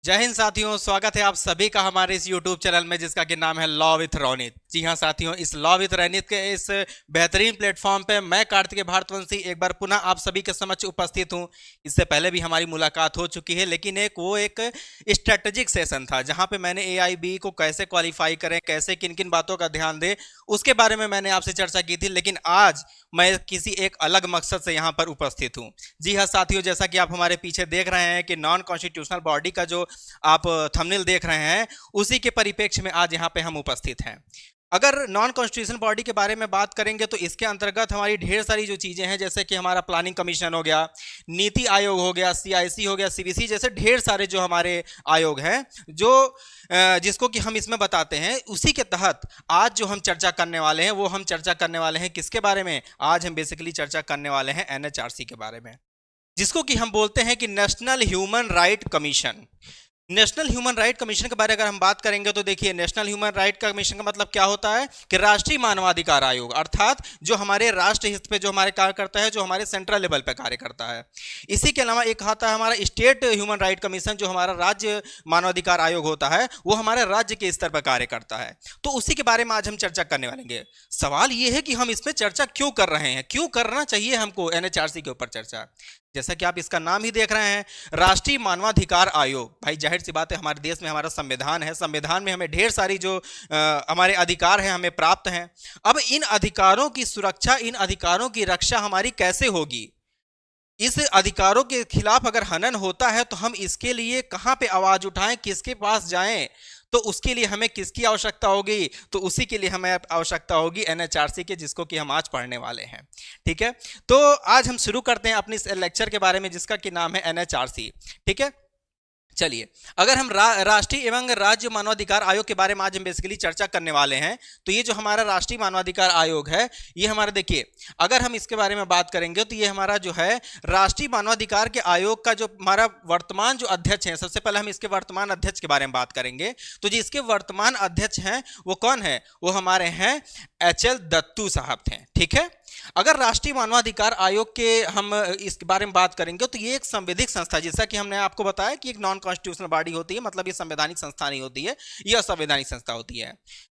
जय हिंद साथियों, स्वागत है आप सभी का हमारे इस YouTube चैनल में जिसका कि नाम है लॉ विथ रोनित। जी हाँ साथियों, इस लॉ विथ रोनित के इस बेहतरीन प्लेटफॉर्म पे मैं कार्तिकेय भारतवंशी एक बार पुनः आप सभी के समक्ष उपस्थित हूँ। इससे पहले भी हमारी मुलाकात हो चुकी है, लेकिन एक स्ट्रेटेजिक सेशन था जहाँ पे मैंने AIB को कैसे क्वालिफाई करें, कैसे किन किन बातों का ध्यान दें, उसके बारे में मैंने आपसे चर्चा की थी। लेकिन आज मैं किसी एक अलग मकसद से यहाँ पर उपस्थित हूँ। जी हाँ साथियों, जैसा कि आप हमारे पीछे देख रहे हैं कि नॉन कॉन्स्टिट्यूशनल बॉडी का जो आप थंबनेल देख रहे हैं, उसी के परिप्रेक्ष्य में आज यहाँ पे हम उपस्थित हैं। अगर नॉन कॉन्स्टिट्यूशनल बॉडी के बारे में बात करेंगे तो इसके अंतर्गत हमारी ढेर सारी जो चीज़ें हैं, जैसे कि हमारा प्लानिंग कमीशन हो गया, नीति आयोग हो गया, CIC हो गया, CBC जैसे ढेर सारे जो हमारे आयोग हैं, जो जिसको कि हम इसमें बताते हैं, उसी के तहत आज जो हम चर्चा करने वाले हैं वो हम चर्चा करने वाले हैं किसके बारे में? आज हम बेसिकली चर्चा करने वाले हैं NHRC के बारे में, जिसको कि हम बोलते हैं कि national human right commission. National human right commission के बारे में अगर हम बात करेंगे तो देखिए, नेशनल ह्यूमन राइट कमीशन का मतलब क्या होता है कि राष्ट्रीय मानवाधिकार आयोग, अर्थात जो हमारे राष्ट्र हित पे जो हमारे कार्य करता है, जो हमारे सेंट्रल लेवल पे कार्य करता है। इसी के अलावा एक आता है हमारा स्टेट ह्यूमन राइट कमीशन, जो हमारा राज्य मानवाधिकार आयोग होता है, वो हमारे राज्य के स्तर पर कार्य करता है। तो उसी के बारे में आज हम चर्चा करने वाले हैं। सवाल ये है कि हम इसमें चर्चा क्यों कर रहे हैं, क्यों करना चाहिए हमको NHRC के ऊपर चर्चा। जैसा कि आप इसका नाम ही देख रहे हैं, राष्ट्रीय मानवाधिकार आयोग। भाई जाहिर सी बात है, हमारे देश में हमारा संविधान है, संविधान में हमें ढेर सारी जो हमारे अधिकार हैं हमें प्राप्त हैं। अब इन अधिकारों की सुरक्षा, इन अधिकारों की रक्षा हमारी कैसे होगी? इस अधिकारों के खिलाफ अगर हनन होता है तो हम इसके लिए कहां पे आवाज उठाएं, किसके पास जाएं? तो उसके लिए हमें किसकी आवश्यकता होगी? तो उसी के लिए हमें आवश्यकता होगी NHRC के, जिसको कि हम आज पढ़ने वाले हैं। ठीक है, तो आज हम शुरू करते हैं अपने इस लेक्चर के बारे में जिसका कि नाम है NHRC। ठीक है, चलिए, अगर हम राष्ट्रीय एवं राज्य मानवाधिकार आयोग के बारे में आज हम बेसिकली चर्चा करने वाले हैं, तो ये जो हमारा राष्ट्रीय मानवाधिकार आयोग है, ये हमारा देखिए, अगर हम इसके बारे में बात करेंगे तो ये हमारा जो है राष्ट्रीय मानवाधिकार के आयोग का जो हमारा वर्तमान जो अध्यक्ष है, सबसे पहले हम इसके वर्तमान अध्यक्ष के बारे में बात करेंगे। तो जो इसके वर्तमान अध्यक्ष हैं वो कौन है? वो हमारे हैं HL दत्तू साहब थे। ठीक है, अगर राष्ट्रीय मानवाधिकार आयोग के हम इसके बारे में बात करेंगे तो ये एक संवैधानिक संस्था, जैसा कि हमने आपको बताया कि एक नॉन कॉन्स्टिट्यूशनल बॉडी होती है, मतलब ये संवैधानिक संस्था नहीं होती है, ये असंवैधानिक संस्था होती है।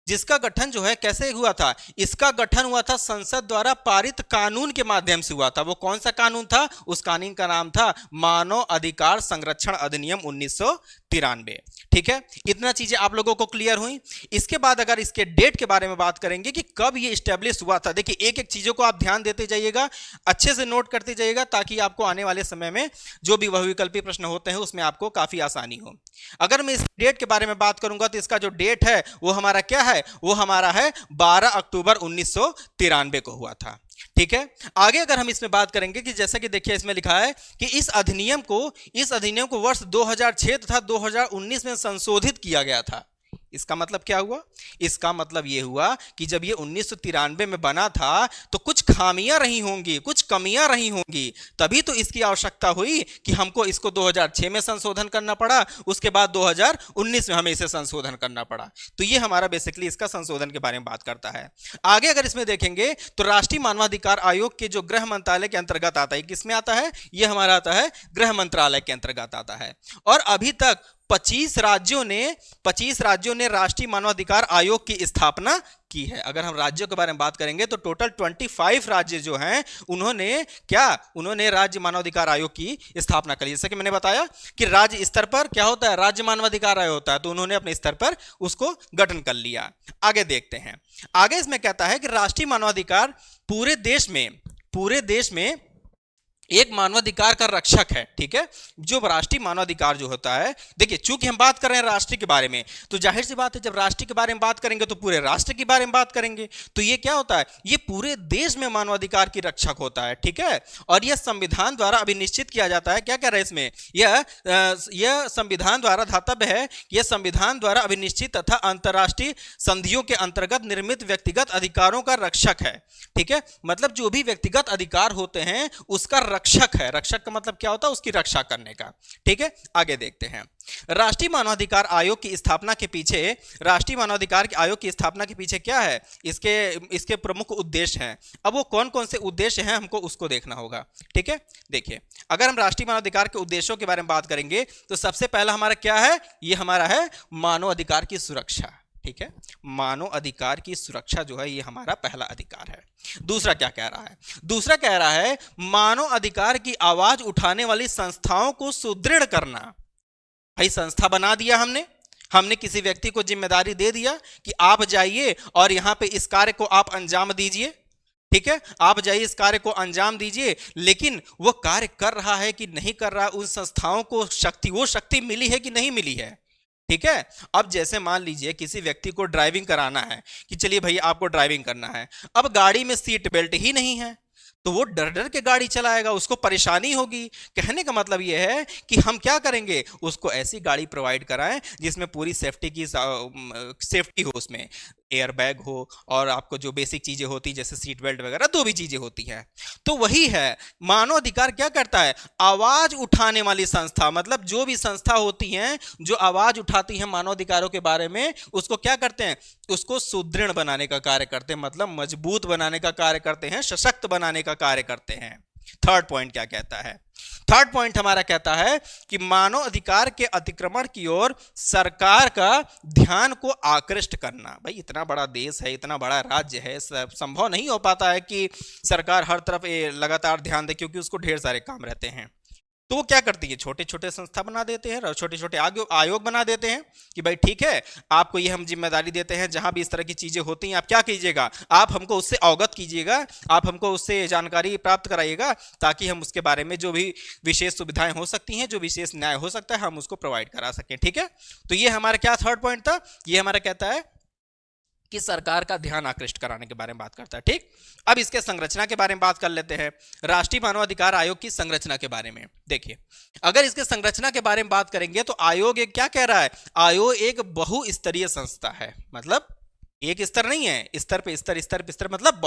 जिसका गठन जो है कैसे हुआ था? इसका गठन हुआ था संसद द्वारा पारित कानून के माध्यम से हुआ था। वो कौन सा कानून था? उस कानून का नाम था मानव अधिकार संरक्षण अधिनियम 1993। ठीक है, इतना चीजें आप लोगों को क्लियर हुई। इसके बाद अगर इसके डेट के बारे में बात करेंगे कि कब ये स्टेब्लिश हुआ था, देखिए एक एक चीजों को आप ध्यान देते जाइएगा, अच्छे से नोट करते जाइएगा, ताकि आपको आने वाले समय में जो भी बहुविकल्पी प्रश्न होते हैं उसमें आपको काफी आसानी हो। अगर मैं इस डेट के बारे में बात करूंगा तो इसका जो डेट है वो हमारा क्या है? वो हमारा है 12 अक्टूबर 1993 को हुआ था। ठीक है, आगे अगर हम इसमें बात करेंगे कि जैसा कि देखिए इसमें लिखा है कि इस अधिनियम को वर्ष 2006 तथा 2019 में संशोधित किया गया था। इसका मतलब क्या हुआ? इसका मतलब यह हुआ कि जब ये 1993 में बना था तो कुछ खामियां रही होंगी, कुछ कमियां रही होंगी, तभी तो इसकी आवश्यकता हुई कि हमको इसको 2006 में संशोधन करना पड़ा, उसके बाद 2019 में हमें इसे संशोधन करना पड़ा। तो ये हमारा बेसिकली इसका संशोधन के बारे में बात करता है। आगे अगर इसमें देखेंगे तो राष्ट्रीय मानवाधिकार आयोग के जो गृह मंत्रालय के अंतर्गत आता है, किसमें आता है? ये हमारा आता है गृह मंत्रालय के अंतर्गत आता है। और अभी तक 25 राज्यों ने राष्ट्रीय मानवाधिकार आयोग की स्थापना की है। अगर हम राज्यों के बारे में बात करेंगे तो टोटल 25 राज्य जो हैं उन्होंने राज्य मानवाधिकार आयोग की स्थापना करी। जैसे कि मैंने बताया कि राज्य स्तर पर क्या होता है? राज्य मानवाधिकार आयोग होता है, तो उन्होंने अपने स्तर पर उसको गठन कर लिया। आगे देखते हैं, आगे इसमें कहता है कि राष्ट्रीय मानवाधिकार पूरे देश में एक मानवाधिकार का रक्षक है। ठीक है, जो राष्ट्रीय मानवाधिकार जो होता है, देखिए चूंकि हम बात कर रहे हैं राष्ट्र के बारे में, तो जाहिर सी बात है जब राष्ट्र के बारे में बात करेंगे तो पूरे राष्ट्र के बारे में बात करेंगे। तो ये क्या होता है? ये पूरे देश में मानवाधिकार की रक्षक होता है। ठीक है, और यह संविधान द्वारा अभी निश्चित किया जाता है। क्या कह रहे हैं इसमें? यह संविधान द्वारा धातव्य है, यह संविधान द्वारा अभिनिश्चित तथा अंतर्राष्ट्रीय संधियों के अंतर्गत निर्मित व्यक्तिगत अधिकारों का रक्षक है। ठीक है, मतलब जो भी व्यक्तिगत अधिकार होते हैं उसका रक्षक है। रक्षक का मतलब क्या होता है? उसकी रक्षा करने का। ठीक है, आगे देखते हैं। राष्ट्रीय मानवाधिकार आयोग की स्थापना के पीछे, राष्ट्रीय मानवाधिकार आयोग की स्थापना के पीछे क्या है? इसके इसके प्रमुख उद्देश्य हैं। अब वो कौन कौन से उद्देश्य हैं हमको उसको देखना होगा। ठीक है, देखिए, अगर हम राष्ट्रीय मानवाधिकार के उद्देश्यों के बारे में बात करेंगे तो सबसे पहला हमारा क्या है? ये हमारा है मानव अधिकार की सुरक्षा। ठीक है, मानव अधिकार की सुरक्षा जो है ये हमारा पहला अधिकार है। दूसरा क्या कह रहा है? दूसरा कह रहा है मानव अधिकार की आवाज उठाने वाली संस्थाओं को सुदृढ़ करना। भाई संस्था बना दिया हमने किसी व्यक्ति को जिम्मेदारी दे दिया कि आप जाइए और यहां पे इस कार्य को आप अंजाम दीजिए। ठीक है, आप जाइए इस कार्य को अंजाम दीजिए, लेकिन वो कार्य कर रहा है कि नहीं कर रहा, उन संस्थाओं को वो शक्ति मिली है कि नहीं मिली है। ठीक है, अब जैसे मान लीजिए किसी व्यक्ति को ड्राइविंग कराना है कि चलिए भैया आपको ड्राइविंग करना है, अब गाड़ी में सीट बेल्ट ही नहीं है तो वो डर डर के गाड़ी चलाएगा, उसको परेशानी होगी। कहने का मतलब ये है कि हम क्या करेंगे, उसको ऐसी गाड़ी प्रोवाइड कराएं जिसमें पूरी सेफ्टी हो, उसमें एयर बैग हो और आपको जो बेसिक चीजें होती जैसे सीट बेल्ट वगैरह जो भी चीजें होती हैं। तो वही है मानव अधिकार क्या करता है? आवाज उठाने वाली संस्था, मतलब जो भी संस्था होती हैं जो आवाज उठाती हैं मानव अधिकारों के बारे में, उसको क्या करते हैं? उसको सुदृढ़ बनाने का कार्य करते हैं, मतलब मजबूत बनाने का कार्य करते हैं, सशक्त बनाने का कार्य करते हैं। थर्ड पॉइंट क्या कहता है? थर्ड पॉइंट हमारा कहता है कि मानव अधिकार के अतिक्रमण की ओर सरकार का ध्यान को आकृष्ट करना। भाई इतना बड़ा देश है, इतना बड़ा राज्य है, संभव नहीं हो पाता है कि सरकार हर तरफ लगातार ध्यान दे, क्योंकि उसको ढेर सारे काम रहते हैं। तो वो क्या करती है? छोटे छोटे संस्था बना देते हैं और छोटे छोटे आयोग बना देते हैं कि भाई ठीक है, आपको ये हम जिम्मेदारी देते हैं, जहां भी इस तरह की चीजें होती हैं आप क्या कीजिएगा, आप हमको उससे अवगत कीजिएगा, आप हमको उससे जानकारी प्राप्त कराइएगा, ताकि हम उसके बारे में जो भी विशेष सुविधाएं हो सकती हैं, जो विशेष न्याय हो सकता है, हम उसको प्रोवाइड करा सकें। ठीक है, तो ये हमारा क्या थर्ड पॉइंट था? ये हमारा कहता है कि सरकार का ध्यान आकृष्ट कराने के बारे में बात करता है। ठीक, अब इसके संरचना के बारे में बात कर लेते हैं। राष्ट्रीय मानवाधिकार आयोग की संरचना के बारे में देखिए, अगर इसके संरचना के बारे में बात करेंगे तो आयोग एक क्या कह रहा है? आयोग एक बहुस्तरीय संस्था है, मतलब एक स्तर नहीं है, स्तर पे स्तर मतलब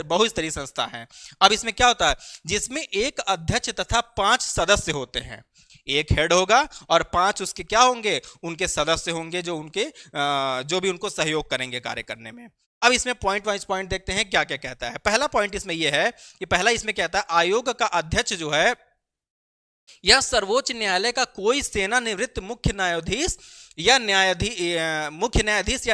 बहुस्तरीय संस्था है। अब इसमें क्या होता है? जिसमें एक अध्यक्ष तथा 5 सदस्य होते हैं। एक हेड होगा और 5 उसके क्या होंगे? उनके सदस्य होंगे, जो भी उनको सहयोग करेंगे कार्य करने में। अब इसमें पॉइंट वाइज पॉइंट देखते हैं क्या क्या कहता है। पहला पॉइंट इसमें यह है कि पहला इसमें कहता है आयोग का अध्यक्ष जो है यह सर्वोच्च न्यायालय का कोई सेवानिवृत्त मुख्य न्यायाधीश या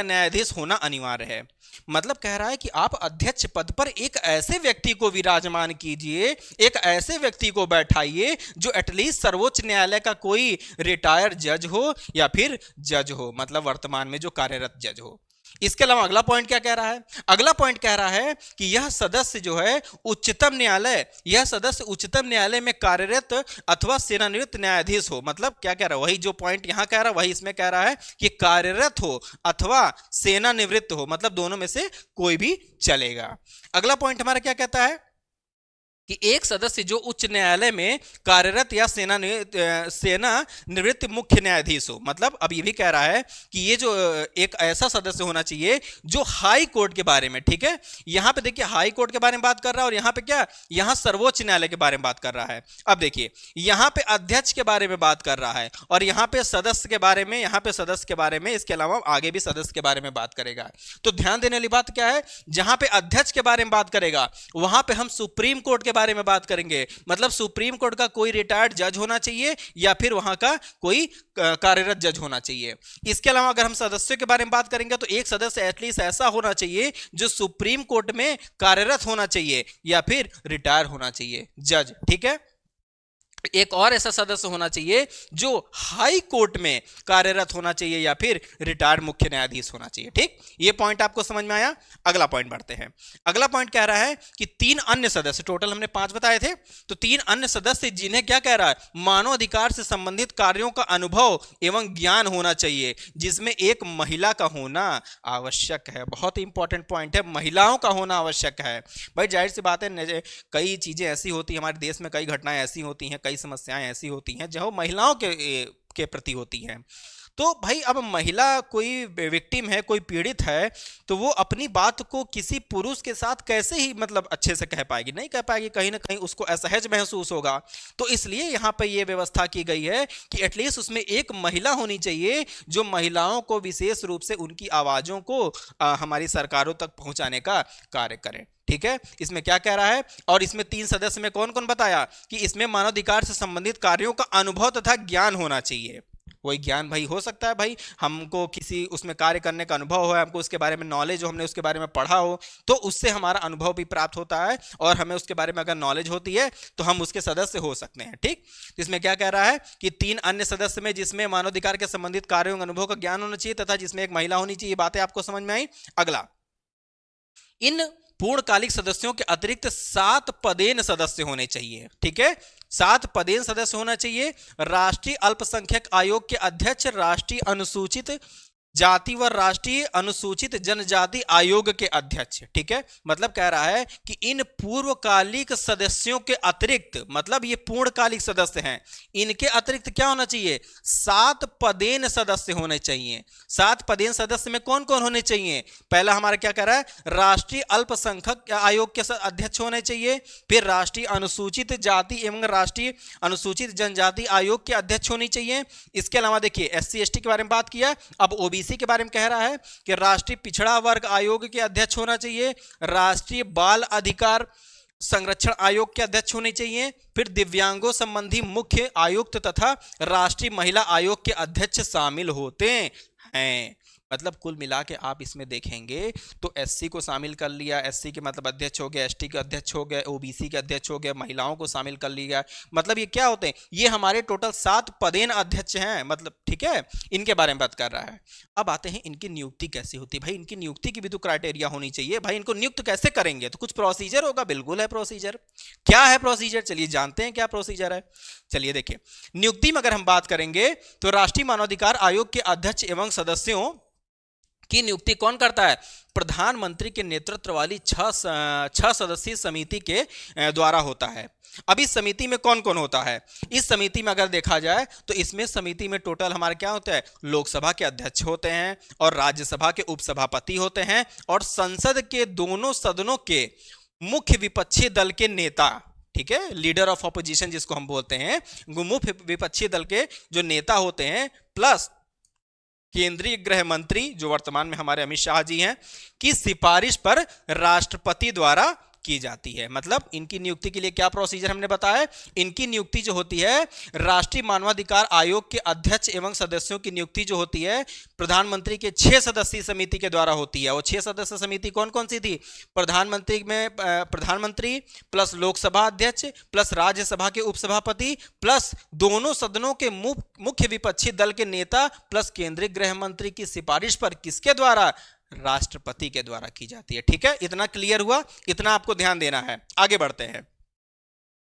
न्यायाधीश होना अनिवार्य है। मतलब कह रहा है कि आप अध्यक्ष पद पर एक ऐसे व्यक्ति को विराजमान कीजिए, एक ऐसे व्यक्ति को बैठाइए जो एटलीस्ट सर्वोच्च न्यायालय का कोई रिटायर्ड जज हो या फिर जज हो, मतलब वर्तमान में जो कार्यरत जज हो। इसके अलावा अगला पॉइंट क्या कह रहा है? अगला पॉइंट कह रहा है कि यह सदस्य जो है उच्चतम न्यायालय में कार्यरत अथवा सेवानिवृत्त न्यायाधीश हो। मतलब क्या कह रहा है? वही जो पॉइंट यहां कह रहा है वही इसमें कह रहा है कि कार्यरत हो अथवा सेवानिवृत्त हो, मतलब दोनों में से कोई भी चलेगा। अगला पॉइंट हमारा क्या कहता है कि एक सदस्य जो उच्च न्यायालय में कार्यरत या सेवानिवृत्त मुख्य न्यायाधीश हो। मतलब अब ये भी कह रहा है कि ये जो एक ऐसा सदस्य होना चाहिए जो हाई कोर्ट के बारे में, ठीक है, यहां पे देखिए हाई कोर्ट के बारे में बात कर रहा है और यहां पे क्या, यहां सर्वोच्च न्यायालय के बारे में बात कर रहा है। अब देखिए यहां पे अध्यक्ष के बारे में बात कर रहा है और यहां पे सदस्य के बारे में, इसके अलावा आगे भी सदस्य के बारे में बात करेगा। तो ध्यान देने वाली बात क्या है, जहां पे अध्यक्ष के बारे में बात करेगा वहां पे हम सुप्रीम कोर्ट के बारे में बात करेंगे। मतलब सुप्रीम कोर्ट का कोई रिटायर्ड जज होना चाहिए या फिर वहां का कोई कार्यरत जज होना चाहिए। इसके अलावा अगर हम सदस्यों के बारे में बात करेंगे तो एक सदस्य एटलीस्ट ऐसा होना चाहिए जो सुप्रीम कोर्ट में कार्यरत होना चाहिए या फिर रिटायर होना चाहिए जज। ठीक है, एक और ऐसा सदस्य होना चाहिए जो हाई कोर्ट में कार्यरत होना चाहिए या फिर रिटायर्ड मुख्य न्यायाधीश होना चाहिए। ठीक, ये पॉइंट आपको समझ में आया। अगला पॉइंट बढ़ते हैं। अगला पॉइंट कह रहा है कि 3 अन्य सदस्य, टोटल हमने 5 बताए थे, तो 3 अन्य सदस्य जिन्हें क्या कह रहा है, मानव अधिकार से संबंधित कार्यों का अनुभव एवं ज्ञान होना चाहिए, जिसमें एक महिला का होना आवश्यक है। बहुत ही इंपॉर्टेंट पॉइंट है, महिलाओं का होना आवश्यक है। भाई जाहिर सी बात है, कई चीजें ऐसी होती है हमारे देश में, कई घटनाएं ऐसी होती हैं, कई समस्याएं ऐसी होती हैं जो महिलाओं के प्रति होती हैं। तो भाई अब महिला कोई विक्टिम है, कोई पीड़ित है, तो वो अपनी बात को किसी पुरुष के साथ कैसे ही मतलब अच्छे से कह पाएगी, नहीं कह पाएगी, कहीं ना कहीं उसको असहज महसूस होगा। तो इसलिए यहाँ पे ये व्यवस्था की गई है कि एटलीस्ट उसमें एक महिला होनी चाहिए जो महिलाओं को विशेष रूप से उनकी आवाजों को हमारी सरकारों तक पहुंचाने का कार्य करें। ठीक है, इसमें क्या कह रहा है, और इसमें 3 सदस्य में कौन कौन बताया कि इसमें मानवाधिकार से संबंधित कार्यों का अनुभव तथा ज्ञान होना चाहिए। वही ज्ञान भाई हो सकता है, भाई हमको किसी उसमें कार्य करने का अनुभव हो, हमको उसके बारे में नॉलेज हो, हमने उसके बारे में पढ़ा हो, तो उससे हमारा अनुभव भी प्राप्त होता है, और हमें उसके बारे में अगर नॉलेज होती है तो हम उसके सदस्य हो सकते हैं। ठीक, इसमें क्या कह रहा है कि 3 अन्य सदस्य में जिसमें मानवाधिकार के संबंधित कार्यों का अनुभव का ज्ञान होना चाहिए तथा जिसमें एक महिला होनी चाहिए। बातें आपको समझ में आई। अगला, इन पूर्णकालिक सदस्यों के अतिरिक्त 7 पदेन सदस्य होने चाहिए। ठीक है, 7 पदेन सदस्य होना चाहिए। राष्ट्रीय अल्पसंख्यक आयोग के अध्यक्ष राष्ट्रीय अनुसूचित जाति व राष्ट्रीय अनुसूचित जनजाति आयोग के अध्यक्ष। ठीक है, मतलब कह रहा है कि इन पूर्वकालिक सदस्यों के अतिरिक्त, मतलब ये पूर्णकालिक सदस्य हैं, इनके अतिरिक्त क्या होना चाहिए, 7 पदेन सदस्य होने चाहिए। 7 पदेन सदस्य में कौन कौन होने चाहिए, पहला हमारा क्या कह रहा है, राष्ट्रीय अल्पसंख्यक आयोग के अध्यक्ष होने चाहिए, फिर राष्ट्रीय अनुसूचित जाति एवं राष्ट्रीय अनुसूचित जनजाति आयोग के अध्यक्ष होनी चाहिए। इसके अलावा देखिए SC/ST के बारे में बात किया, अब OBC के बारे में कह रहा है कि राष्ट्रीय पिछड़ा वर्ग आयोग के अध्यक्ष होना चाहिए, राष्ट्रीय बाल अधिकार संरक्षण आयोग के अध्यक्ष होने चाहिए, फिर दिव्यांगों संबंधी मुख्य आयुक्त तथा राष्ट्रीय महिला आयोग के अध्यक्ष शामिल होते हैं। मतलब कुल मिला के आप इसमें देखेंगे तो SC को शामिल कर लिया, SC के मतलब अध्यक्ष हो गया, ST के अध्यक्ष हो गए, OBC के अध्यक्ष हो गए, महिलाओं को शामिल कर लिया। मतलब ये क्या होते हैं, ये हमारे टोटल 7 पदेन अध्यक्ष हैं, मतलब ठीक है, इनके बारे में बात कर रहा है। अब आते हैं इनकी नियुक्ति कैसे होती है। भाई इनकी नियुक्ति की भी तो क्राइटेरिया होनी चाहिए। भाई इनको नियुक्त कैसे करेंगे, तो कुछ प्रोसीजर होगा, बिल्कुल है प्रोसीजर। क्या है प्रोसीजर, चलिए जानते हैं क्या प्रोसीजर है। चलिए देखिए, नियुक्ति में अगर हम बात करेंगे तो राष्ट्रीय मानवाधिकार आयोग के अध्यक्ष एवं सदस्यों की नियुक्ति कौन करता है, प्रधानमंत्री के नेतृत्व वाली 6 सदस्यीय समिति के द्वारा होता है। अब इस समिति में कौन कौन होता है, इस समिति में अगर देखा जाए तो इसमें समिति में टोटल हमारे क्या होता है, लोकसभा के अध्यक्ष होते हैं और राज्यसभा के उपसभापति होते हैं और संसद के दोनों सदनों के मुख्य विपक्षी दल के नेता, ठीक है, लीडर ऑफ ऑपोजिशन जिसको हम बोलते हैं, मुख्य विपक्षी दल के जो नेता होते हैं, प्लस केंद्रीय गृह मंत्री जो वर्तमान में हमारे अमित शाह जी हैं की सिफारिश पर राष्ट्रपति द्वारा की जाती है। मतलब इनकी नियुक्ति के लिए क्या प्रोसीजर हमने बताया, इनकी नियुक्ति जो होती है राष्ट्रीय मानवाधिकार आयोग के अध्यक्ष एवं सदस्यों की नियुक्ति जो होती है प्रधानमंत्री के 6 सदस्यीय समिति के द्वारा होती है। वो 6 सदस्य समिति कौन कौन सी थी, प्रधानमंत्री में प्रधानमंत्री प्लस लोकसभा अध्यक्ष प्लस राज्यसभा के उपसभापति प्लस दोनों सदनों के मुख्य विपक्षी दल के नेता प्लस केंद्रीय गृह मंत्री की सिफारिश पर किसके द्वारा, राष्ट्रपति के द्वारा की जाती है। ठीक है, इतना क्लियर हुआ, इतना आपको ध्यान देना है। आगे बढ़ते हैं,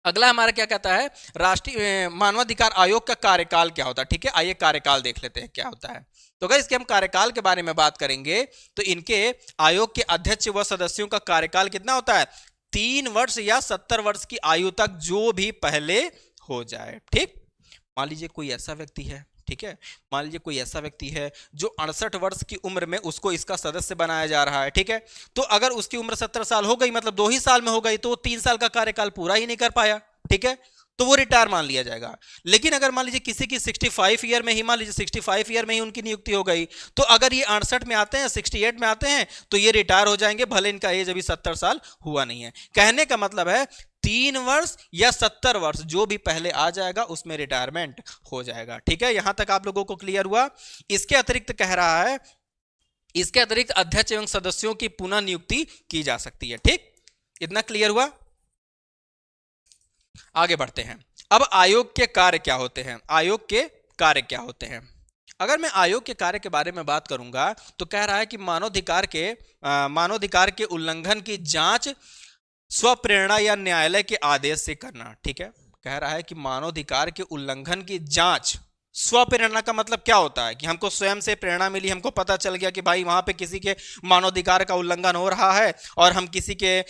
अगला हमारा क्या कहता है, राष्ट्रीय मानवाधिकार आयोग का कार्यकाल क्या होता है। ठीक है, आइए कार्यकाल देख लेते हैं क्या होता है। तो अगर इसके हम कार्यकाल के बारे में बात करेंगे तो इनके आयोग के अध्यक्ष व सदस्यों का कार्यकाल कितना होता है, 3 वर्ष या 70 वर्ष की आयु तक जो भी पहले हो जाए। ठीक, मान लीजिए कोई ऐसा व्यक्ति है, ठीक है, मान लीजिए कोई ऐसा व्यक्ति है जो 68 वर्ष की उम्र में उसको इसका सदस्य बनाया जा रहा है। ठीक है, तो अगर उसकी उम्र 70 साल हो गई, मतलब 2 ही साल में हो गई, तो 3 साल का कार्यकाल पूरा ही नहीं कर पाया। ठीक है, तो वो रिटायर मान लिया जाएगा। लेकिन अगर मान लीजिए किसी की 65 ईयर में ही, मान लीजिए 65 ईयर में ही उनकी नियुक्ति हो गई, तो अगर ये 68 में आते हैं, 68 में आते हैं, तो ये रिटायर हो जाएंगे, भले इनका एज अभी 70 साल हुआ नहीं है। कहने का मतलब है 3 वर्ष या 70 वर्ष जो भी पहले आ जाएगा उसमें रिटायरमेंट हो जाएगा। ठीक है, यहां तक आप लोगों को क्लियर हुआ। इसके अतिरिक्त कह रहा है, इसके अतिरिक्त अध्यक्ष एवं सदस्यों की पुनः नियुक्ति की जा सकती है। ठीक, इतना क्लियर हुआ। आगे बढ़ते हैं, अब आयोग के कार्य क्या होते हैं, आयोग के कार्य क्या होते हैं। अगर मैं आयोग के कार्य के बारे में बात करूंगा तो कह रहा है कि मानवाधिकार के उल्लंघन की जांच स्वप्रेरणा या न्यायालय के आदेश से करना। ठीक है, कह रहा है कि मानवाधिकार के उल्लंघन की जांच, स्वप्रेरणा का मतलब क्या होता है कि हमको स्वयं से प्रेरणा मिली, हमको पता चल गया कि भाई वहां पे किसी के मानवाधिकार का उल्लंघन हो रहा है, और हम किसी के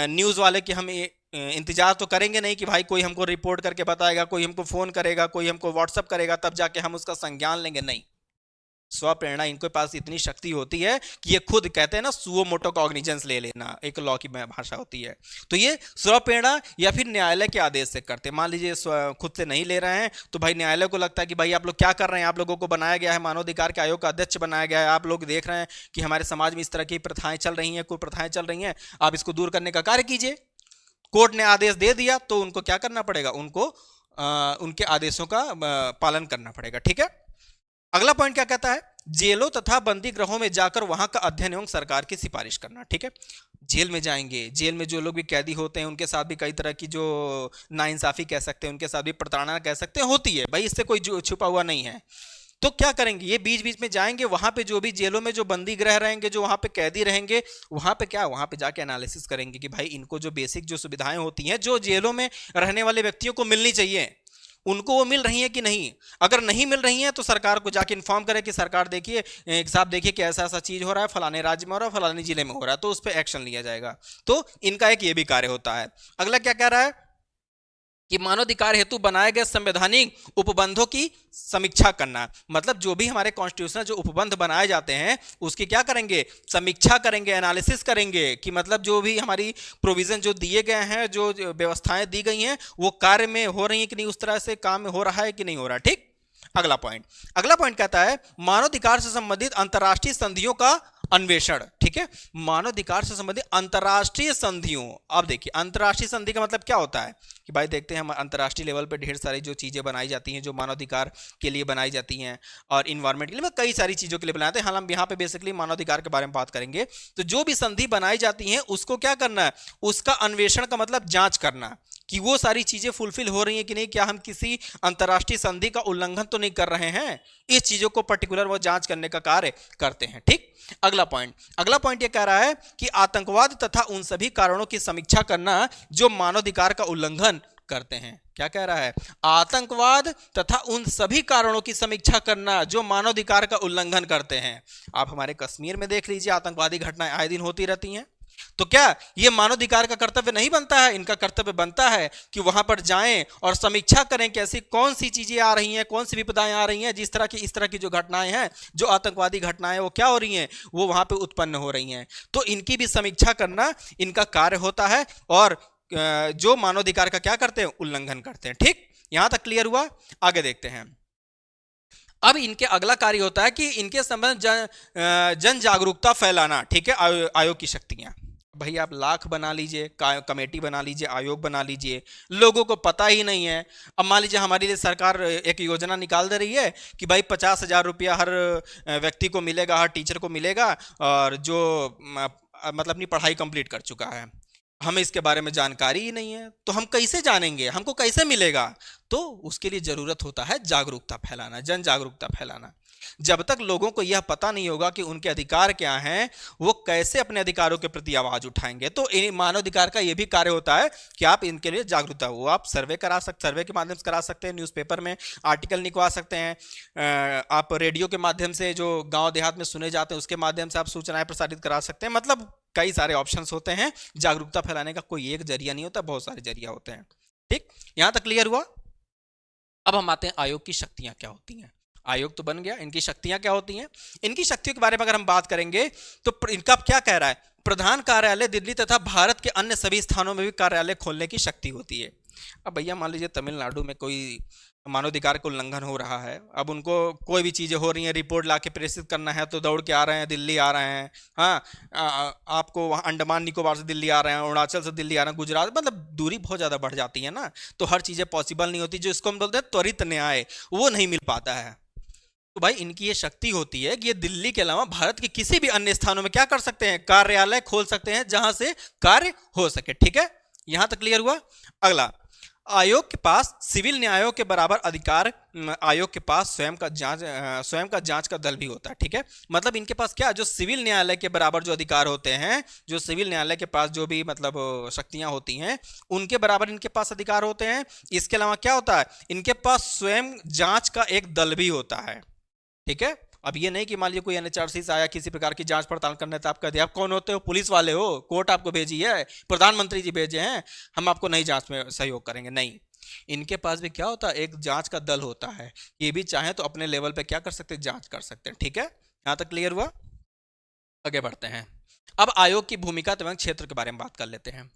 न्यूज वाले के हम इंतजार तो करेंगे नहीं कि भाई कोई हमको रिपोर्ट करके बताएगा, कोई हमको फोन करेगा, कोई हमको व्हाट्सअप करेगा, तब जाके हम उसका संज्ञान लेंगे। नहीं, स्वप्रेरणा, इनके पास इतनी शक्ति होती है कि ये खुद कहते हैं ना सुओ मोटो कॉग्निजेंस ले लेना, एक लॉ की भाषा होती है। तो ये स्वप्रेरणा या फिर न्यायालय के आदेश से करते हैं। मान लीजिए खुद से नहीं ले रहे हैं तो भाई न्यायालय को लगता है कि भाई आप लोग क्या कर रहे हैं, आप लोगों को बनाया गया है, मानवाधिकार के आयोग का अध्यक्ष बनाया गया है, आप लोग देख रहे हैं कि हमारे समाज में इस तरह की प्रथाएं चल रही हैं, कुप्रथाएं चल रही हैं, आप इसको दूर करने का कार्य कीजिए। कोर्ट ने आदेश दे दिया तो उनको क्या करना पड़ेगा, उनको उनके आदेशों का पालन करना पड़ेगा। ठीक है, अगला पॉइंट क्या कहता है, जेलों तथा बंदी गृहों में जाकर वहां का अध्ययन एवं सरकार की सिफारिश करना। ठीक है, जेल में जाएंगे, जेल में जो लोग भी कैदी होते हैं उनके साथ भी कई तरह की जो नाइंसाफी कह सकते हैं, उनके साथ भी प्रताड़ना कह सकते हैं, होती है भाई, इससे कोई छुपा हुआ नहीं है। तो क्या करेंगे, ये बीच बीच में जाएंगे वहां पे, जो भी जेलों में जो बंदी गृह रहेंगे, जो वहां पे कैदी रहेंगे, वहां पे क्या, वहां पे जाके एनालिसिस करेंगे कि भाई इनको जो बेसिक जो सुविधाएं होती हैं जो जेलों में रहने वाले व्यक्तियों को मिलनी चाहिए, उनको वो मिल रही है कि नहीं। अगर नहीं मिल रही है तो सरकार को जाके इन्फॉर्म करे कि सरकार देखिए, साहब देखिए कि ऐसा ऐसा चीज हो रहा है, फलाने राज्य में हो रहा है, फलाने जिले में हो रहा है, तो उस पर एक्शन लिया जाएगा। तो इनका एक ये भी कार्य होता है। अगला क्या कह रहा है कि मानवाधिकार हेतु बनाए गए संवैधानिक उपबंधों की समीक्षा करना, मतलब जो भी हमारे कॉन्स्टिट्यूशनल जो उपबंध बनाए जाते हैं उसकी क्या करेंगे, समीक्षा करेंगे, एनालिसिस करेंगे कि मतलब जो भी हमारी प्रोविजन जो दिए गए हैं, जो व्यवस्थाएं दी गई हैं, वो कार्य में हो रही हैं कि नहीं, उस तरह से काम में हो रहा है कि नहीं हो रहा। ठीक, अगला पॉइंट कहता है मानवाधिकार से संबंधित अंतर्राष्ट्रीय संधियों का अन्वेषण। ठीक है, मानवाधिकार से संबंधित अंतर्राष्ट्रीय संधियों, अब देखिए अंतर्राष्ट्रीय संधि का मतलब क्या होता है कि भाई देखते हैं हम अंतर्राष्ट्रीय लेवल पे ढेर सारी जो चीजें बनाई जाती हैं, जो मानवाधिकार के लिए बनाई जाती हैं और इन्वायरमेंट के लिए, कई सारी चीजों के लिए बनाते हैं। हाल हम यहाँ पे बेसिकली मानवाधिकार के बारे में बात करेंगे। तो जो भी संधि बनाई जाती हैं उसको क्या करना है, उसका अन्वेषण का मतलब जांच करना कि वो सारी चीजें फुलफिल हो रही हैं कि नहीं, क्या हम किसी अंतर्राष्ट्रीय संधि का उल्लंघन तो नहीं कर रहे हैं, इस चीजों को पर्टिकुलर वो जांच करने का कार्य करते हैं। ठीक, अगला पॉइंट ये कह रहा है कि आतंकवाद तथा उन सभी कारणों की समीक्षा करना जो मानवाधिकार का उल्लंघन करते हैं। क्या कह रहा है, आतंकवाद तथा उन सभी कारणों की समीक्षा करना जो मानवाधिकार का उल्लंघन करते हैं। आप हमारे कश्मीर में देख लीजिए, आतंकवादी घटनाएं आए दिन होती रहती हैं। तो क्या ये मानवाधिकार का कर्तव्य नहीं बनता है, इनका कर्तव्य बनता है कि वहां पर जाएं और समीक्षा करें कि ऐसी कौन सी चीजें आ रही हैं, कौन सी विपदाएं आ रही हैं, जिस तरह की इस तरह की जो घटनाएं हैं, जो आतंकवादी घटनाएं वो क्या हो रही हैं, वो वहां पे उत्पन्न हो रही हैं। तो इनकी भी समीक्षा करना इनका कार्य होता है और जो मानवाधिकार का क्या करते हैं, उल्लंघन करते हैं। ठीक, यहां तक क्लियर हुआ, आगे देखते हैं। अब इनके अगला कार्य होता है कि इनके संबंध जन जागरूकता फैलाना। ठीक है, आयोग की शक्तियां, भाई आप लाख बना लीजिए, कमेटी बना लीजिए, आयोग बना लीजिए, लोगों को पता ही नहीं है। अब मान लीजिए हमारे लिए सरकार एक योजना निकाल दे रही है कि भाई 50,000 रुपया हर व्यक्ति को मिलेगा, हर टीचर को मिलेगा, और जो मतलब अपनी पढ़ाई कंप्लीट कर चुका है, हमें इसके बारे में जानकारी ही नहीं है, तो हम कैसे जानेंगे, हमको कैसे मिलेगा। तो उसके लिए जरूरत होता है जागरूकता फैलाना, जन जागरूकता फैलाना। जब तक लोगों को यह पता नहीं होगा कि उनके अधिकार क्या हैं, वो कैसे अपने अधिकारों के प्रति आवाज उठाएंगे। तो मानवाधिकार का यह भी कार्य होता है कि आप इनके लिए जागरूकता हो, आप सर्वे सर्वे के माध्यम से करा सकते हैं, न्यूज़पेपर में आर्टिकल निकलवा सकते हैं, आप रेडियो के माध्यम से जो गांव देहात में सुने जाते हैं उसके माध्यम से आप सूचनाएं प्रसारित करा सकते हैं। मतलब कई सारे ऑप्शंस होते हैं, जागरूकता फैलाने का कोई एक जरिया नहीं होता, बहुत सारे जरिया होते हैं। ठीक, यहां तक क्लियर हुआ। अब हम आते हैं आयोग की शक्तियां क्या होती हैं। आयोग तो बन गया, इनकी शक्तियां क्या होती हैं। इनकी शक्तियों के बारे में अगर हम बात करेंगे तो इनका क्या कह रहा है, प्रधान कार्यालय दिल्ली तथा भारत के अन्य सभी स्थानों में भी कार्यालय खोलने की शक्ति होती है। अब भैया मान लीजिए तमिलनाडु में कोई मानवाधिकार का उल्लंघन हो रहा है, अब उनको कोई भी चीज़ें हो रही हैं, रिपोर्ट ला के प्रेषित करना है तो दौड़ के आ रहे हैं, दिल्ली आ रहे हैं। हाँ, आपको वहाँ अंडमान निकोबार से दिल्ली आ रहे हैं, अरुणाचल से दिल्ली आ रहे हैं, गुजरात, मतलब दूरी बहुत ज़्यादा बढ़ जाती है ना, तो हर चीज़ें पॉसिबल नहीं होती। जो इसको हम बोलते हैं त्वरित न्याय, वो नहीं मिल पाता है। तो भाई इनकी ये शक्ति होती है कि ये दिल्ली के अलावा भारत के किसी भी अन्य स्थानों में क्या कर सकते हैं, कार्यालय खोल सकते हैं जहां से कार्य हो सके। ठीक है, यहां तक क्लियर हुआ। अगला, आयोग के पास सिविल न्यायों के बराबर अधिकार, आयोग के पास स्वयं का जांच का दल भी होता है। ठीक है, मतलब इनके पास क्या, जो सिविल न्यायालय के बराबर जो अधिकार होते हैं, जो सिविल न्यायालय के पास जो भी मतलब शक्तियां होती हैं, उनके बराबर इनके पास अधिकार होते हैं। इसके अलावा क्या होता है, इनके पास स्वयं जांच का एक दल भी होता है। ठीक है, अब ये नहीं कि मान लीजिए कोई एनएचआरसी से आया किसी प्रकार की जांच पड़ताल करने, तो आप कहते हैं आप कौन होते हो, पुलिस वाले हो, कोर्ट आपको भेजी है, प्रधानमंत्री जी भेजे हैं, हम आपको नहीं जांच में सहयोग करेंगे। नहीं, इनके पास भी क्या होता है, एक जांच का दल होता है, ये भी चाहे तो अपने लेवल पे क्या कर सकते हैं, जांच कर सकते हैं। ठीक है, यहां तक क्लियर हुआ? आगे बढ़ते हैं। अब आयोग की भूमिका एवं क्षेत्र के बारे में बात कर लेते हैं।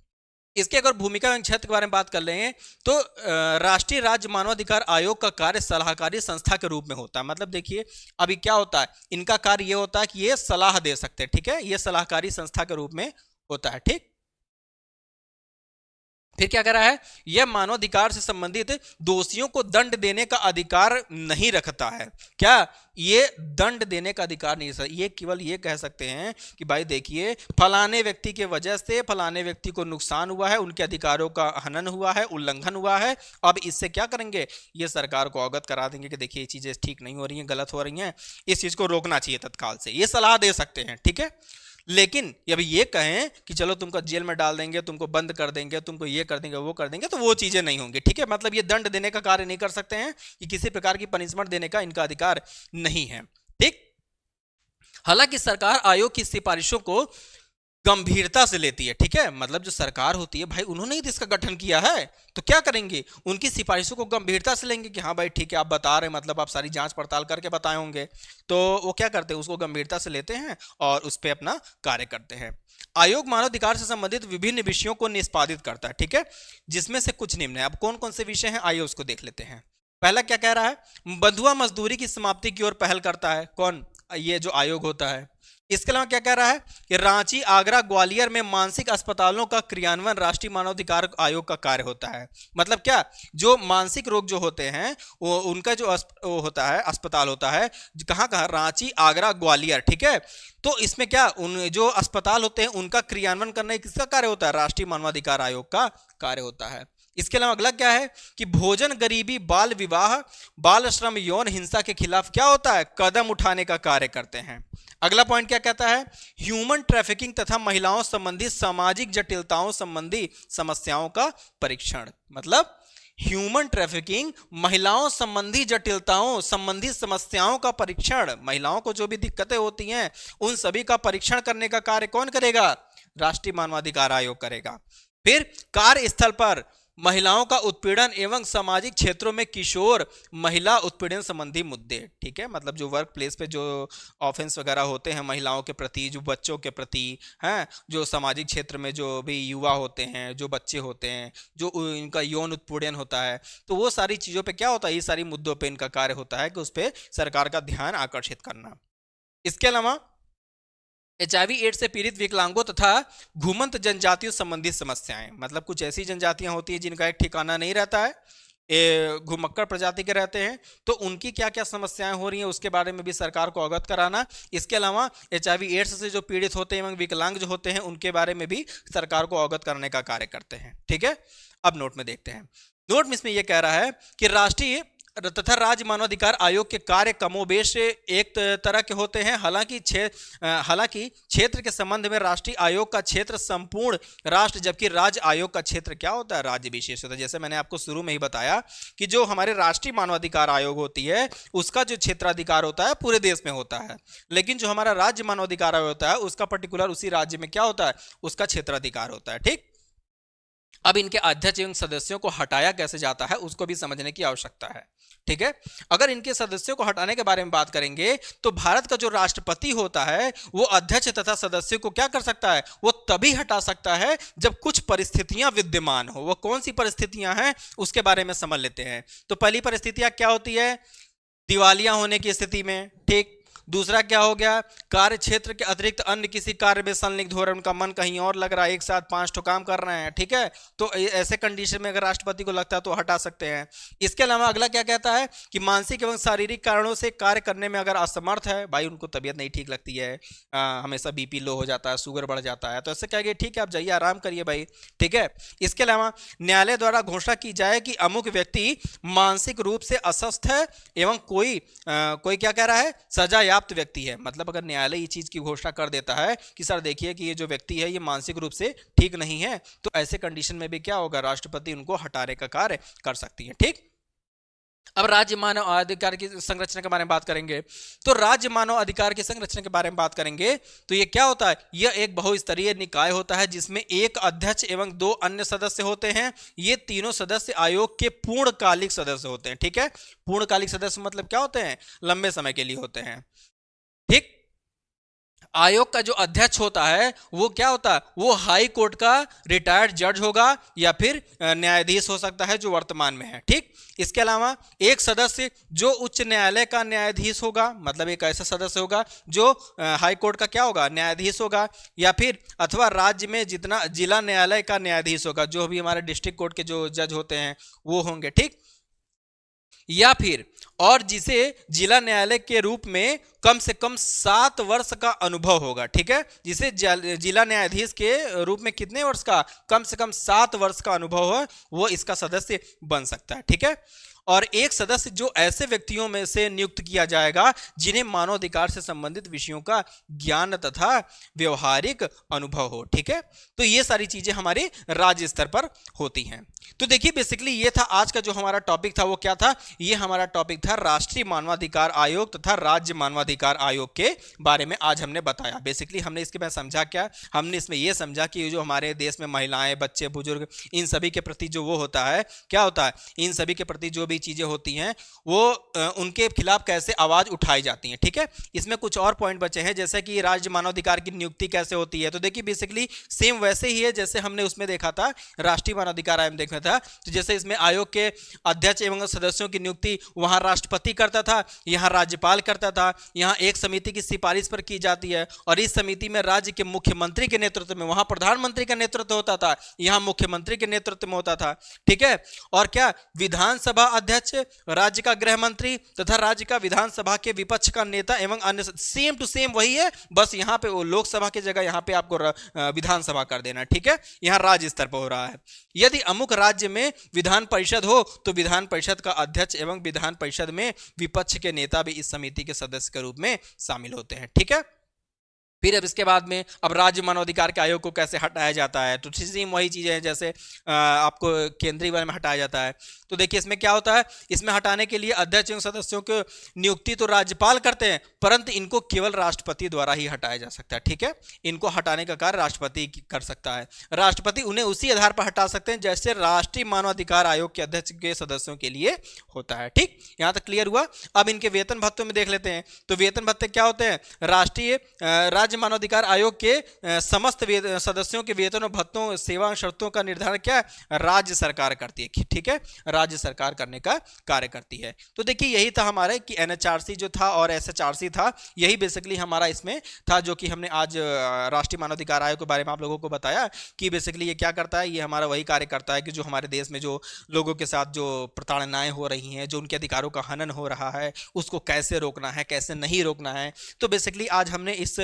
इसके अगर भूमिका एवं क्षेत्र के बारे में बात कर लेंगे तो राष्ट्रीय राज्य मानवाधिकार आयोग का कार्य सलाहकारी संस्था के रूप में होता है। मतलब देखिए अभी क्या होता है, इनका कार्य ये होता है कि ये सलाह दे सकते हैं। ठीक है, ये सलाहकारी संस्था के रूप में होता है। ठीक, फिर क्या कह रहा है, यह मानवाधिकार से संबंधित दोषियों को दंड देने का अधिकार नहीं रखता है। क्या, ये दंड देने का अधिकार नहीं है, ये केवल ये कह सकते हैं कि भाई देखिए फलाने व्यक्ति के वजह से फलाने व्यक्ति को नुकसान हुआ है, उनके अधिकारों का हनन हुआ है, उल्लंघन हुआ है, अब इससे क्या करेंगे, ये सरकार को अवगत करा देंगे कि देखिए ये चीजें ठीक नहीं हो रही हैं, गलत हो रही हैं, इस चीज को रोकना चाहिए तत्काल से, ये सलाह दे सकते हैं। ठीक है, लेकिन अभी ये कहें कि चलो तुमको जेल में डाल देंगे, तुमको बंद कर देंगे, तुमको ये कर देंगे, वो कर देंगे, तो वो चीजें नहीं होंगी। ठीक है, मतलब ये दंड देने का कार्य नहीं कर सकते हैं, कि किसी प्रकार की पनिशमेंट देने का इनका अधिकार नहीं है। ठीक, हालांकि सरकार आयोग की सिफारिशों को गंभीरता से लेती है। ठीक है, मतलब जो सरकार होती है भाई, उन्होंने ही तो इसका गठन किया है, तो क्या करेंगे, उनकी सिफारिशों को गंभीरता से लेंगे कि हाँ भाई ठीक है आप बता रहे हैं, मतलब आप सारी जांच पड़ताल करके बताए होंगे, तो वो क्या करते हैं, उसको गंभीरता से लेते हैं और उस पर अपना कार्य करते हैं। आयोग मानवाधिकार से संबंधित विभिन्न विषयों को निष्पादित करता है। ठीक है, जिसमें से कुछ निम्न है। अब कौन कौन से विषय हैं, आइए उसको देख लेते हैं। पहला क्या कह रहा है, बंधुआ मजदूरी की समाप्ति की ओर पहल करता है। कौन, ये जो आयोग होता है। इसके अलावा क्या कह रहा है कि रांची, आगरा, ग्वालियर में मानसिक अस्पतालों का क्रियान्वयन राष्ट्रीय मानवाधिकार आयोग का कार्य होता है। मतलब क्या, जो मानसिक रोग जो होते हैं वो उनका जो वो होता है, अस्पताल होता है, कहाँ कहाँ, रांची, आगरा, ग्वालियर। ठीक है, तो इसमें क्या, उन जो अस्पताल होते हैं उनका क्रियान्वयन करना किसका कार्य होता है, राष्ट्रीय मानवाधिकार आयोग का कार्य होता है। इसके अलावा अगला क्या है कि भोजन, गरीबी, बाल विवाह, बाल श्रम, यौन हिंसा के खिलाफ क्या होता है, कदम उठाने का कार्य करते हैं। अगला पॉइंट क्या कहता है, ह्यूमन ट्रैफिकिंग तथा महिलाओं संबंधी सामाजिक जटिलताओं संबंधी समस्याओं का परीक्षण। मतलब ह्यूमन ट्रैफिकिंग, महिलाओं संबंधी जटिलताओं संबंधी समस्याओं का परीक्षण, महिलाओं को जो भी दिक्कतें होती हैं उन सभी का परीक्षण करने का कार्य कौन करेगा, राष्ट्रीय मानवाधिकार आयोग करेगा। फिर कार्यस्थल पर महिलाओं का उत्पीड़न एवं सामाजिक क्षेत्रों में किशोर महिला उत्पीड़न संबंधी मुद्दे। ठीक है, मतलब जो वर्क प्लेस पे जो ऑफेंस वगैरह होते हैं महिलाओं के प्रति, जो बच्चों के प्रति हैं, जो सामाजिक क्षेत्र में जो भी युवा होते हैं, जो बच्चे होते हैं, जो इनका यौन उत्पीड़न होता है, तो वो सारी चीज़ों पे क्या होता है, ये सारी मुद्दों पे इनका कार्य होता है कि उस पर सरकार का ध्यान आकर्षित करना। इसके अलावा एचआईवी एड्स से पीड़ित विकलांगों तथा घुमंत जनजातियों संबंधित समस्याएं। मतलब कुछ ऐसी जनजातियां होती हैं जिनका एक ठिकाना नहीं रहता है, ये घुमक्कड़ प्रजाति के रहते हैं, तो उनकी क्या क्या समस्याएं हो रही हैं उसके बारे में भी सरकार को अवगत कराना। इसके अलावा एचआईवी एड्स से जो पीड़ित होते हैं एवं विकलांग जो होते हैं उनके बारे में भी सरकार को अवगत कराने का कार्य करते हैं। ठीक है, अब नोट में देखते हैं। नोट में इसमें यह कह रहा है कि राष्ट्रीय तथा राज्य मानवाधिकार आयोग के कार्य कमोबेश एक तरह के होते हैं। हालांकि क्षेत्र के संबंध में राष्ट्रीय आयोग का क्षेत्र संपूर्ण राष्ट्र, जबकि राज्य आयोग का क्षेत्र क्या होता है, राज्य विशेष होता है। जैसे मैंने आपको शुरू में ही बताया कि जो हमारे राष्ट्रीय मानवाधिकार आयोग होती है उसका जो क्षेत्राधिकार होता है पूरे देश में होता है, लेकिन जो हमारा राज्य मानवाधिकार आयोग होता है उसका पर्टिकुलर उसी राज्य में क्या होता है, उसका क्षेत्राधिकार होता है। ठीक, अब इनके अध्यक्ष एवं सदस्यों को हटाया कैसे जाता है उसको भी समझने की आवश्यकता है। ठीक है, अगर इनके सदस्यों को हटाने के बारे में बात करेंगे तो भारत का जो राष्ट्रपति होता है वो अध्यक्ष तथा सदस्यों को क्या कर सकता है, वो तभी हटा सकता है जब कुछ परिस्थितियां विद्यमान हो। वो कौन सी परिस्थितियां हैं उसके बारे में समझ लेते हैं। तो पहली परिस्थितियां क्या होती है, दिवालिया होने की स्थिति में। ठीक, दूसरा क्या हो गया, कार्य क्षेत्र के अतिरिक्त अन्य किसी कार्य में संलिग्ध हो रहे हैं, उनका मन कहीं और लग रहा है, एक साथ 5 ठो काम कर रहे हैं। ठीक है, तो ऐसे कंडीशन में अगर राष्ट्रपति को लगता है तो हटा सकते हैं। इसके अलावा अगला क्या कहता है कि मानसिक एवं शारीरिक कारणों से कार्य करने में अगर असमर्थ है, भाई उनको तबीयत नहीं ठीक लगती है, हमेशा बीपी लो हो जाता है, शुगर बढ़ जाता है, तो ऐसे कहेंगे ठीक है आप जाइए आराम करिए भाई। ठीक है, इसके अलावा न्यायालय द्वारा घोषणा की जाए कि अमुक व्यक्ति मानसिक रूप से अस्वस्थ है एवं कोई क्या कह रहा है, सजा व्यक्ति है। मतलब अगर न्यायालय ये चीज की घोषणा कर देता है कि सर देखिए कि ये जो व्यक्ति है ये मानसिक रूप से ठीक नहीं है, तो ऐसे कंडीशन में भी क्या होगा, राष्ट्रपति उनको हटाने का कार्य कर सकती है। ठीक, अब राज्य मानव अधिकार की संरचना के बारे में बात करेंगे। तो राज्य मानव अधिकार की संरचना के बारे में बात करेंगे तो ये क्या होता है, यह एक बहुस्तरीय निकाय होता है जिसमें एक अध्यक्ष एवं 2 अन्य सदस्य होते हैं। ये तीनों सदस्य आयोग के पूर्णकालिक सदस्य होते हैं। ठीक है, पूर्णकालिक सदस्य मतलब क्या होते हैं, लंबे समय के लिए होते हैं। ठीक, आयोग का जो अध्यक्ष होता है वो क्या होता है, वो हाई कोर्ट का रिटायर्ड जज होगा या फिर न्यायाधीश हो सकता है जो वर्तमान में है। ठीक, इसके अलावा एक सदस्य जो उच्च न्यायालय का न्यायाधीश होगा, मतलब एक ऐसा सदस्य होगा जो हाई कोर्ट का क्या होगा, न्यायाधीश होगा, या फिर अथवा राज्य में जितना जिला न्यायालय का न्यायाधीश होगा, जो भी हमारे डिस्ट्रिक्ट कोर्ट के जो जज होते हैं वो होंगे। ठीक, या फिर और जिसे जिला न्यायालय के रूप में कम से कम 7 वर्ष का अनुभव होगा। ठीक है, जिसे जिला न्यायाधीश के रूप में कितने वर्ष का, कम से कम 7 वर्ष का अनुभव हो, वो इसका सदस्य बन सकता है। ठीक है, और एक सदस्य जो ऐसे व्यक्तियों में से नियुक्त किया जाएगा जिन्हें मानवाधिकार से संबंधित विषयों का ज्ञान तथा व्यवहारिक अनुभव हो। ठीक है, तो ये सारी चीजें हमारे राज्य स्तर पर होती हैं। तो देखिए बेसिकली ये था आज का जो हमारा टॉपिक था, वो क्या था, ये हमारा टॉपिक था राष्ट्रीय मानवाधिकार आयोग तथा राज्य मानवाधिकार आयोग के बारे में आज हमने बताया। बेसिकली हमने इसके में समझा क्या, हमने इसमें यह समझा कि जो हमारे देश में महिलाएं, बच्चे, बुजुर्ग, इन सभी के प्रति जो वो होता है, क्या होता है, इन सभी के प्रति जो भी चीजें होती हैं वो उनके खिलाफ कैसे आवाज उठाई जाती हैं। ठीक है, इसमें कुछ और पॉइंट बचे हैं, जैसे कि राज्य मानवाधिकार की नियुक्ति कैसे होती है। तो देखिए बेसिकली सेम वैसे ही है जैसे हमने उसमें देखा था, राष्ट्रीय मानवाधिकार आयोग में देखा था। तो जैसे इसमें आयोग के अध्यक्ष एवं सदस्यों की नियुक्ति वहां राष्ट्रपति करता था, यहां राज्यपाल करता था, यहां एक समिति की सिफारिश पर की जाती है, और इस समिति में राज्य के मुख्यमंत्री के नेतृत्व में, वहां प्रधानमंत्री का नेतृत्व होता था, यहां मुख्यमंत्री के नेतृत्व में होता था। ठीक है, और क्या विधानसभा अध्यक्ष, राज्य का गृह मंत्री तथा राज्य का विधानसभा के विपक्ष का नेता एवं अन्य, सेम टू सेम वही है, बस यहां पे वो लोकसभा की जगह यहां पे आपको विधानसभा कर देना। ठीक है, यहां राज्य स्तर पर हो रहा है। यदि अमुक राज्य में विधान परिषद हो तो विधान परिषद का अध्यक्ष एवं विधान परिषद में विपक्ष के नेता भी इस समिति के सदस्य के रूप में शामिल होते हैं। ठीक है, फिर अब इसके बाद में अब राज्य मानवाधिकार के आयोग को कैसे हटाया जाता है, तो सेम वही चीजें हैं जैसे आपको केंद्रीय वाले में हटाया जाता है। तो देखिए इसमें क्या होता है, इसमें हटाने के लिए अध्यक्ष एवं सदस्यों की नियुक्ति तो राज्यपाल करते हैं, परंतु इनको केवल राष्ट्रपति द्वारा ही हटाया जा सकता है। ठीक है, इनको हटाने का कार्य राष्ट्रपति कर सकता है। राष्ट्रपति उन्हें उसी आधार पर हटा सकते हैं जैसे राष्ट्रीय मानवाधिकार आयोग के अध्यक्ष के सदस्यों के लिए होता है। ठीक, यहां तक क्लियर हुआ। अब इनके वेतन भत्तों में देख लेते हैं। तो वेतन भत्ते क्या होते हैं, राष्ट्रीय राज्य मानवाधिकार आयोग के समस्त सदस्यों के वेतन और भत्तों, सेवा शर्तों का निर्धारण क्या है, राज्य सरकार करती है। ठीक है, राज्य सरकार करने का कार्य करती है। तो देखिए यही था हमारे कि एनएचआरसी जो था और एसएचआरसी था, यही बेसिकली हमारा इसमें था, जो कि हमने आज राष्ट्रीय मानवाधिकार आयोग के बारे में आप लोगों को बताया कि बेसिकली ये क्या करता है, ये हमारा वही कार्य करता है कि जो हमारे देश में जो लोगों के साथ जो प्रताड़नाएं हो रही हैं, जो उनके अधिकारों का हनन हो रहा है, उसको कैसे रोकना है, कैसे नहीं रोकना है। तो बेसिकली आज हमने इस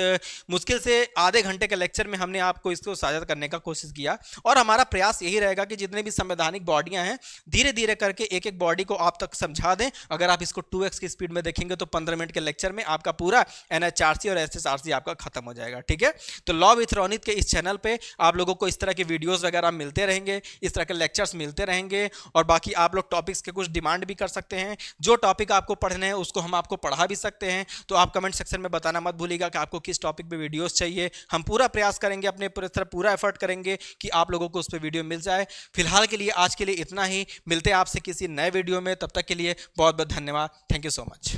मुश्किल से आधे घंटे के लेक्चर में हमने आपको इसको साझा करने का कोशिश किया, और हमारा प्रयास यही रहेगा कि जितने भी संवैधानिक बॉडियां हैं धीरे धीरे करके एक एक बॉडी को आप तक समझा दें। अगर आप इसको 2x की स्पीड में देखेंगे तो 15 मिनट के लेक्चर में आपका पूरा एनएचआरसी और एसएचआरसी आपका खत्म हो जाएगा। ठीक है, तो लॉ विथ रोनित के इस चैनल पे आप लोगों को इस तरह के वीडियोस वगैरह मिलते रहेंगे, इस तरह के लेक्चर्स मिलते रहेंगे, और बाकी आप लोग टॉपिक्स के कुछ डिमांड भी कर सकते हैं। जो टॉपिक आपको पढ़ने हैं उसको हम आपको पढ़ा भी सकते हैं। तो आप कमेंट सेक्शन में बताना मत भूलिएगा कि आपको किस टॉपिक पे वीडियोस चाहिए। हम पूरा प्रयास करेंगे, अपने पूरा एफर्ट करेंगे कि आप लोगों को उस पर वीडियो मिल जाए। फिलहाल के लिए आज के लिए इतना ही, मिलते हैं आपसे किसी नए वीडियो में, तब तक के लिए बहुत बहुत धन्यवाद। Thank you so much.